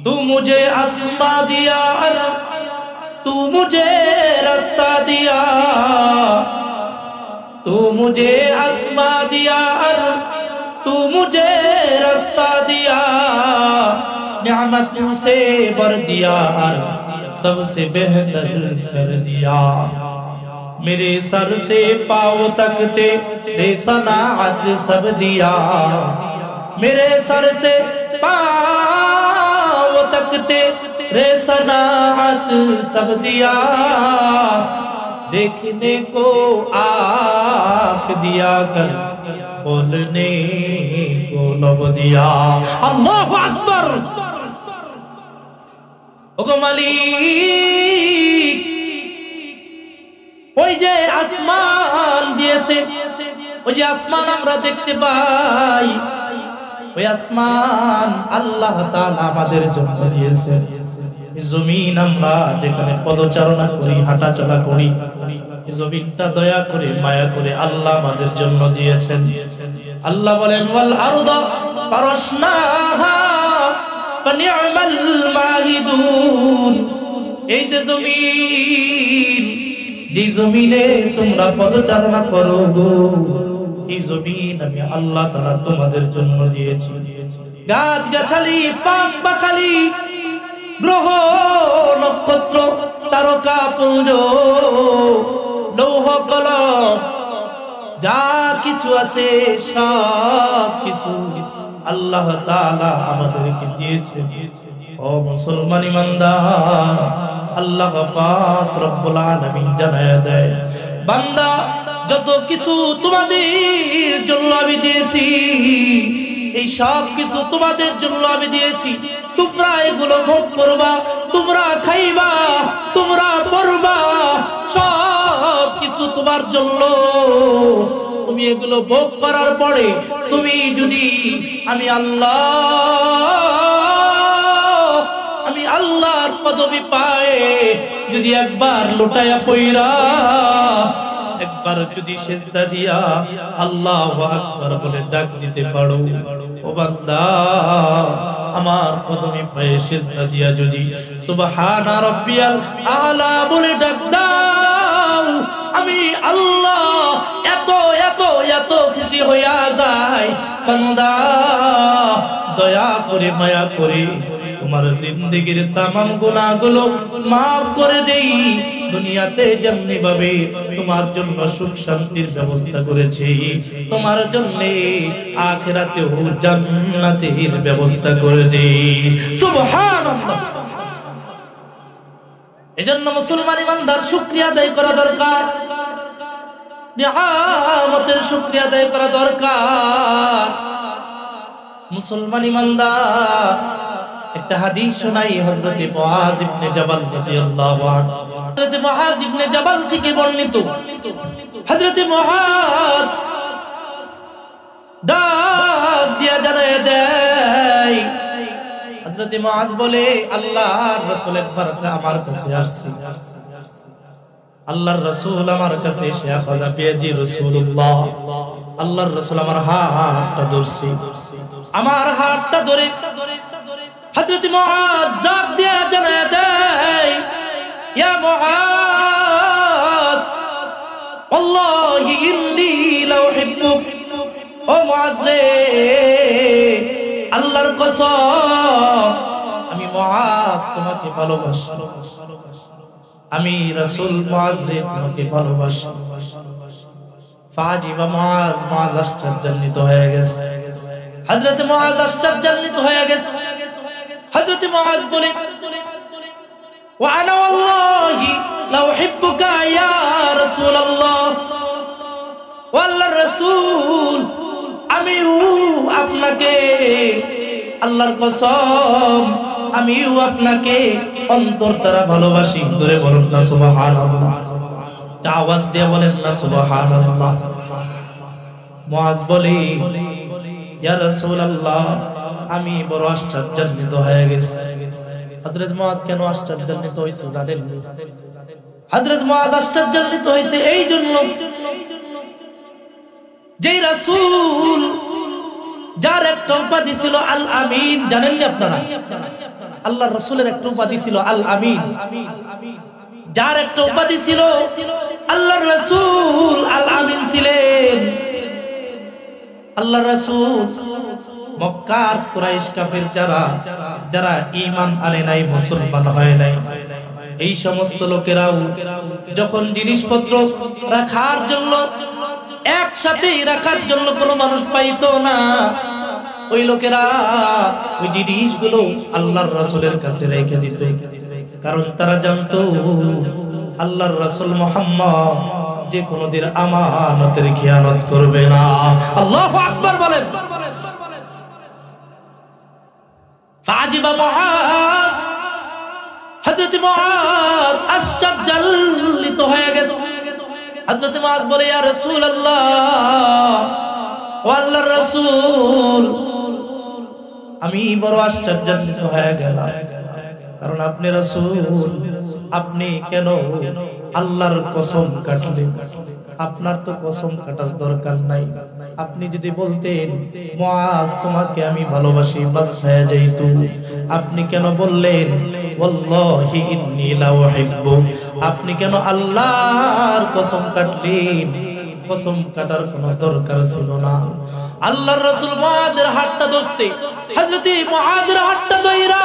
तू मुझे आसमां दिया और तू मुझे रास्ता दिया, तू मुझे आसमां दिया और तू मुझे रास्ता दिया, नियामतों से भर दिया और सबसे बेहतर कर दिया। मेरे सर से पाँव तक तेरे सनाअत सब दिया, मेरे सर से पाँव तक तेरे सनाअत सब दिया, देखने को आँख दिया कर बोलने को लब दिया। अल्लाहु अकबर। ওগো মালিক, ওই যে আসমান দিয়েছে, ওই যে আসমান আমরা দেখতে পাই, ওই আসমান আল্লাহ তাআলা আমাদের জন্য দিয়েছেন। জমিন আমরা যেখানে পদচারণা করি, হাঁটাচলা করি, এই জমিনটা দয়া করে মায়া করে আল্লাহ আমাদের জন্য দিয়েছেন। আল্লাহ বলেন ওয়াল আরদা ফারাশনাহা ফানি'মাল মাহিদুন। এই যে জমিন, যে জমিনে তোমরা পদচারণা করো গো, এই জমিন আমি আল্লাহ তাআলা তোমাদের জন্য দিয়েছি। গাছ গাছালি, পাখ পাখালি, গ্রহ নক্ষত্র, তারকা পুঞ্জ, লৌহ কলম, যা কিছু আছে সব কিছু আল্লাহ তাআলা আমাদেরকে দিয়েছে। ও মুসলমান ইমানদার, আল্লাহ পাক রব্বুল আলামিন জানায়া দেয়, বান্দা যত কিছু তোমাদের জন্য আমি দিয়েছি, এই সব কিছু তোমাদের জন্য আমি দিয়েছি, তোমরা এগুলো ভোগ করবা, তোমরা খাইবা, তোমরা পড়বা, সব কিছু তোমার জন্য। তুমি এগুলো ভোগ করার পরে তুমি যদি আমি আল্লাহর পদবি পায়ে যদি একবার লুটায়া পইরা, একবার যদি সিজদা দিয়া আল্লাহু আকবার বলে ডাক দিতে পারো, ও বান্দা আমার কদমে পায়ে সিজদা দিয়া যদি সুবহানা রাব্বিয়াল আলা বলে ডাক দাও, আমি আল্লাহ এত এত এত খুশি হইয়া যাই। বান্দা দয়া করে মায়া করে তোমার জিন্দেগীর তামাম গুনাহগুলো মাফ করে দেই। দুনিয়াতে যেমনি ভাবে তোমার জন্য সুখ শান্তির ব্যবস্থা করেছি, তোমার জন্য আখিরাতেও জান্নাতের ব্যবস্থা করে দেই। সুবহানাল্লাহ। এজন্য মুসলমান ইমানদার শুকরিয়া আদায় করা দরকার, নিয়ামতের শুকরিয়া আদায় করা দরকার। মুসলমান ইমানদার একটা হাদিস শোনাই, হযরত মুআয ইবনে জাবাল রাদিয়াল্লাহু আনহু, হযরত মুআয ইবনে জাবাল থেকে বর্ণিত। হযরত মুআয ডাক দিয়া জানায় দেয়, হযরত মুআয বলে আল্লাহর রাসূল একবার আমার কাছে আসছে, আল্লাহর রাসূল আমার কাছে এসে আখাযা বিয়াদি রাসূলুল্লাহ, আল্লাহর রাসূল আমার হাতটা ধরছে, আমার হাতটা ধরে হযরত মুআয ডাক দিয়া জানায় দেয়, ইয়া মুআয ওয়াল্লাহি ইন্নী লা উহিব্বুক। ও মুআয রে, আল্লাহর কসম আমি মুআয তোমাকে ভালোবাসি, আমি রাসূল মুআয রে তোমাকে ভালোবাসি। ফাজিবা মুআয, মুআয আশ্চর্যান্বিত হয়ে গেছে, হযরত মুআয আশ্চর্যান্বিত হয়ে গেছে। হযরত মুআয বলে ওয়া আনা ওয়াল্লাহি লা উহিব্বুকা ইয়া রাসূলুল্লাহ। ও আল্লাহর রাসূল, আমিও আপনাকে, আল্লাহর কসম আমিও আপনাকে অন্তর দ্বারা ভালোবাসি। জোরে বলুন না সুবহানাল্লাহ, আওয়াজ দিয়ে বলেন না সুবহানাল্লাহ। মুআয বলে ইয়া রাসূলুল্লাহ, আমি বড় আশ্চর্যান্বিত হয়ে গেছি। হযরত মুআয কেন আশ্চর্যান্বিত হইছে জানেন? হযরত মুআয আশ্চর্যান্বিত হইছে এই জন্য, যে রাসূল যার একটা উপাধি ছিল আল আমিন, জানেন না আপনারা? আল্লাহর রাসূলের একটা উপাধি ছিল আল আমিন, যার একটা উপাধি ছিল আল্লাহর রাসূল আল আমিন ছিলেন। আল্লাহর রাসূল মক্কার কুরাইশ কাফির যারা ঈমান আনে নাই, মুসলমান হয় নাই, এই সমস্ত লোকেরাও যখন জিনিসপত্র রাখার জন্য একসাথে রাখার জন্য কোনো মানুষ পাইতো না, ওই লোকেরা ওই জিনিসগুলো আল্লাহর রাসূলের কাছে রেখে দিত। কারণ তারা জানতো আল্লাহর রাসূল মুহাম্মদ যে কোনদিন আমানতের খেয়ানত করবে না। আল্লাহু আকবার বলেন। ফাজিবা মুআজ, হযরত মুআজ আশ্চর্যজনিত হয়ে গেছে। হযরত মুআজ বলে, ইয়া রাসূলুল্লাহ, ও আল্লাহর রাসূল, আমি বড় আশ্চর্যজনিত হয়ে গেলাম, কারণ আপনি রাসূল, আপনি কেন আল্লাহর কসম কাটলেন? আপনার তো কসম কাটার দরকার নাই। আপনি যদি বলতেন মুআজ তোমাকে আমি ভালোবাসি, বাস হয়ে যাইত। আপনি কেন বললেন ওয়াল্লাহি ইন্নী লা উহিব্বু? আপনি কেন আল্লাহর কসম কাটলেন? কসম কাটার কোনো দরকার ছিল না। আল্লাহর রাসূল মুআজের হাতটা ধরছে, হযরত মুআজের হাতটা ধইরা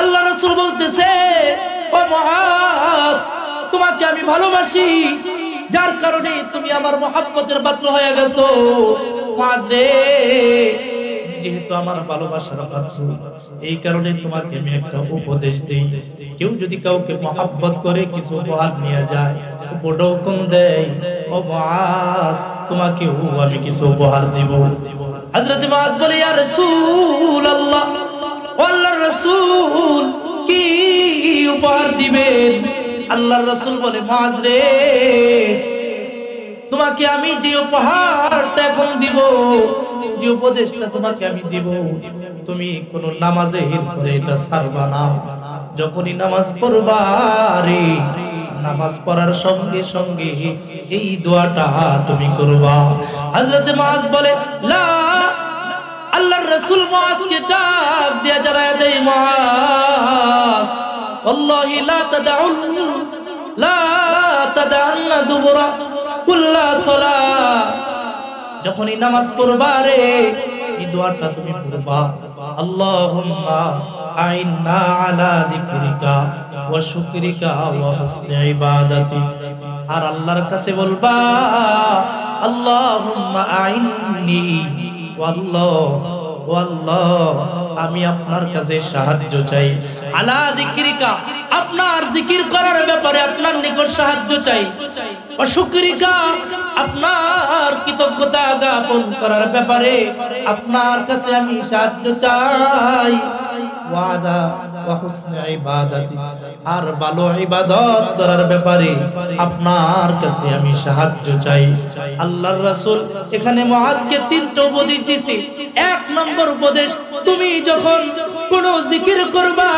আল্লাহ রাসূল বলতেছে, ও মুআজ, তোমাকে আমি ভালোবাসি, যার কারণে তুমি আমার মহব্বতের পাত্র হয়ে গেছো। মুআজ রে, যেহেতু আমার ভালোবাসার পাত্র, এই কারণে তোমাকে আমি একটা উপদেশ দেই। কেউ যদি কাউকে মহব্বত করে কিছু উপহার নিয়ে যায়, উপঢৌকন দেয়, ও মুআজ, তোমাকেও আমি কিছু উপহার দিব। হযরত মুআজ বলে, ইয়া রাসূলুল্লাহ, ও আল্লাহর রাসূল, কি উপহার দিবেন? আল্লাহর রাসূল বলে, মুআজ রে, তোমাকে আমি যে উপহারটা এখন দিব, যে উপদেশটা তোমাকে আমি দিব, তুমি কোন নামাজে হির করে এটা ছাড়বা না। যখনই নামাজ পড়বা রে, নামাজ পড়ার সঙ্গে সঙ্গে এই দোয়াটা তুমি করবা। হযরত মুআজ বলে, লা, আল্লাহর রাসূল মুআজকে ডাক দিয়ে জানায় দেয়, মুআজ, ওয়াল্লাহি লা তাদান্না দুবুরা কুল্লা সালাত। যখনই নামাজ পড়বা রে, এই দোয়াটা তুমি পড়বা, আল্লাহুম্মা আইন্না আলা যিকরিকা ওয়া শুকরিকা ওয়া হুসনি ইবাদাতি। আর আল্লাহর কাছে বলবা, আল্লাহুম্মা আইন্নি, আল্লাহ, আমি আপনার কাছে সাহায্য চাই, আলা যিকরিকা, আপনার জিকির করার ব্যাপারে আপনার নিকট সাহায্য চাই, ও শুকরিকা, আপনার কৃতজ্ঞতা জ্ঞাপন করার ব্যাপারে আপনার কাছে আমি সাহায্য চাই, ওয়াদা ওয়া হুসনি ইবাদাতি, আর ভালো ইবাদত করার ব্যাপারে আপনার কাছে আমি সাহায্য চাই। আল্লাহর রাসূল এখানে মুআজকে তিনটা উপদেশ দিয়েছে। এক নম্বর উপদেশ, তুমি যখন কোন জিকির করবা,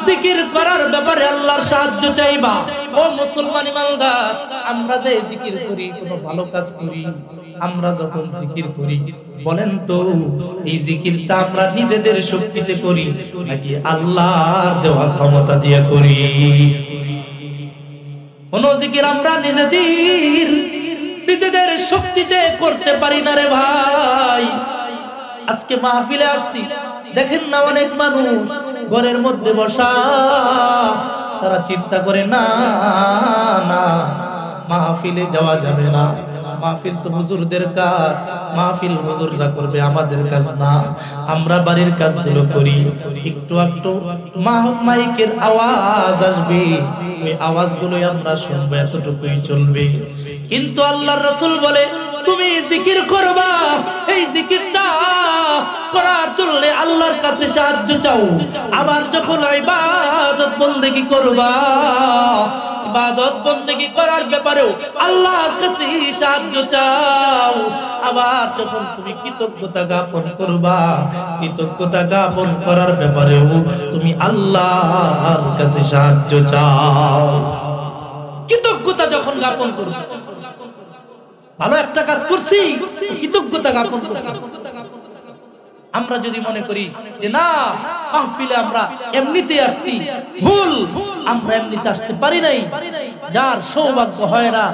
জিকির করার ব্যাপারে আল্লাহর সাহায্য চাইবা। ও মুসলমান ইমানদার, আমরা যে জিকির করি, কোন ভালো কাজ করি, আমরা যখন জিকির করি, বলেন তো এই জিকিরটা আমরা নিজেদের শক্তিতে করি নাকি আল্লাহর দেওয়া ক্ষমতা দিয়ে করি? কোন জিকির আমরা নিজেদের শক্তিতে করতে পারি না রে ভাই। আজকে মাহফিলে আসছি, দেখেন না অনেক মানুষ ঘরের মধ্যে বসা, তারা চিন্তা করে না, না মাহফিলে যাওয়া যাবে না, মাহফিল তো হুজুরদের কাজ, মাহফিল হুজুররা করবে, আমাদের কাজ না। আমরা বাড়ির কাজগুলো করি, একটু একটু মাইকের আওয়াজ আসবে, ওই আওয়াজগুলোই আমরা শুনবো, এতটুকুই চলবে। কিন্তু আল্লাহর রাসূল বলে, তুমি জিকির করবা, এই জিকিরটা করার জন্য আল্লাহর কাছে সাহায্য চাও। আবার যখন ইবাদত বন্দেগী করবা, ইবাদত বন্দেগী করার ব্যাপারেও আল্লাহর কাছে সাহায্য চাও। আবার যখন তুমি কৃতজ্ঞতা জ্ঞাপন করবা, কৃতজ্ঞতা জ্ঞাপন করার ব্যাপারেও তুমি আল্লাহর কাছে সাহায্য চাও। কৃতজ্ঞতা যখন জ্ঞাপন করবা, ভালো একটা কাজ করছি, কৃতজ্ঞতা জ্ঞাপন করবা। আমরা যদি মনে করি যে না মাহফিলে আমরা এমনিতে আসছি, ভুল। আমরা এমনিতে আসতে পারি নাই। যার সৌভাগ্য হয় না,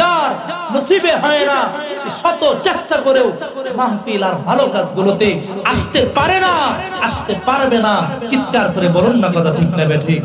যার নসিবে হয় না, সে শত চেষ্টা করেও মাহফিল আর ভালো কাজগুলোতে আসতে পারে না, আসতে পারবে না। চিৎকার করে বলুন না কথা ঠিক না ঠিক?